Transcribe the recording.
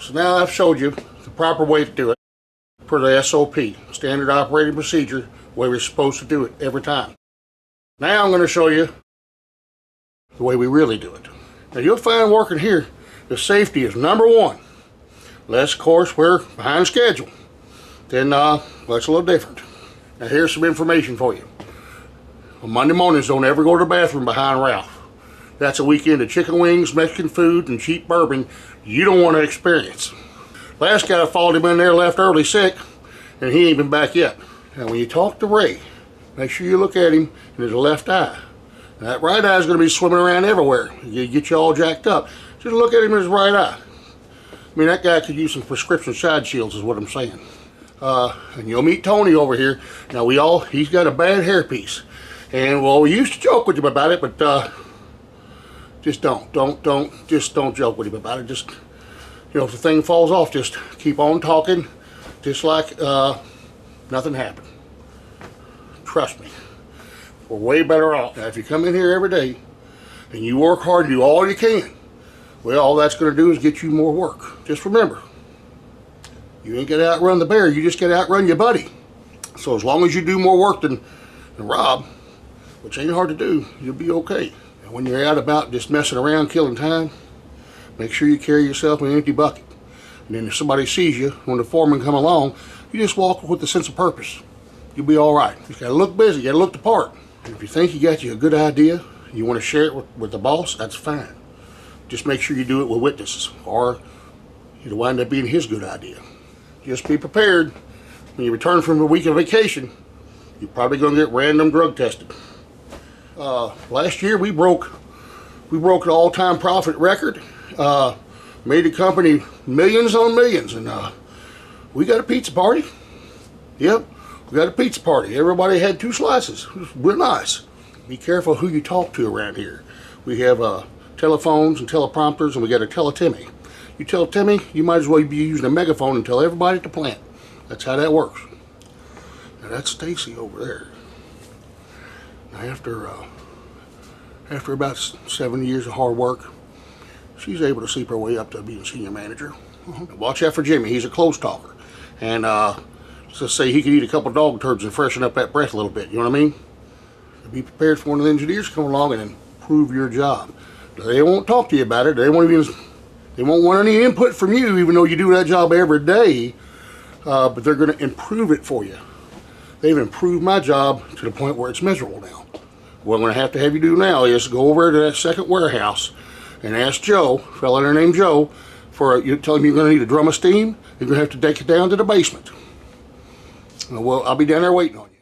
So now I've showed you the proper way to do it per the SOP, standard operating procedure, the way we're supposed to do it every time. Now I'm going to show you the way we really do it. Now you'll find working here, the safety is number one. Unless, of course, we're behind schedule. Then that's a little different. Now here's some information for you. On Monday mornings, don't ever go to the bathroom behind Ralph. That's a weekend of chicken wings, Mexican food, and cheap bourbon you don't want to experience. Last guy followed him in there left early sick, and he ain't been back yet. Now when you talk to Ray, make sure you look at him in his left eye. Now, that right eye is going to be swimming around everywhere. You get you all jacked up. Just look at him in his right eye. I mean, that guy could use some prescription side shields is what I'm saying. And you'll meet Tony over here. Now he's got a bad hairpiece. And well, we used to joke with him about it, but just don't joke with him about it. Just, you know, if the thing falls off, just keep on talking, just like nothing happened. Trust me, we're way better off. Now, if you come in here every day and you work hard and do all you can, well, all that's going to do is get you more work. Just remember, you ain't got to outrun the bear, you just got to outrun your buddy. So as long as you do more work than Rob, which ain't hard to do, you'll be okay. And when you're out about just messing around, killing time, make sure you carry yourself in an empty bucket. And then if somebody sees you, when the foreman come along, you just walk with a sense of purpose. You'll be all right. You just gotta look busy, you gotta look the part. And if you think you got you a good idea, you want to share it with the boss, that's fine. Just make sure you do it with witnesses, or it'll wind up being his good idea. Just be prepared. When you return from a week of vacation, you're probably gonna get random drug tested. Last year we broke an all-time profit record. Made the company millions on millions, and we got a pizza party. Yep, we got a pizza party. Everybody had 2 slices. It was real nice. Be careful who you talk to around here. We have telephones and teleprompters, and we got a tell Timmy. You tell Timmy, you might as well be using a megaphone and tell everybody at the plant. That's how that works. Now that's Stacy over there. Now after about 7 years of hard work, she's able to sleep her way up to being senior manager. Watch out for Jimmy. He's a close talker. And let's just say he could eat a couple dog turds and freshen up that breath a little bit. You know what I mean? Be prepared for one of the engineers to come along and improve your job. They won't talk to you about it. They won't want any input from you, even though you do that job every day. But they're going to improve it for you. They've improved my job to the point where it's miserable now. What I'm going to have you do now is go over to that second warehouse and ask Joe, a fella there named Joe, you tell him you're going to need a drum of steam. You're going to have to take it down to the basement. Well, I'll be down there waiting on you.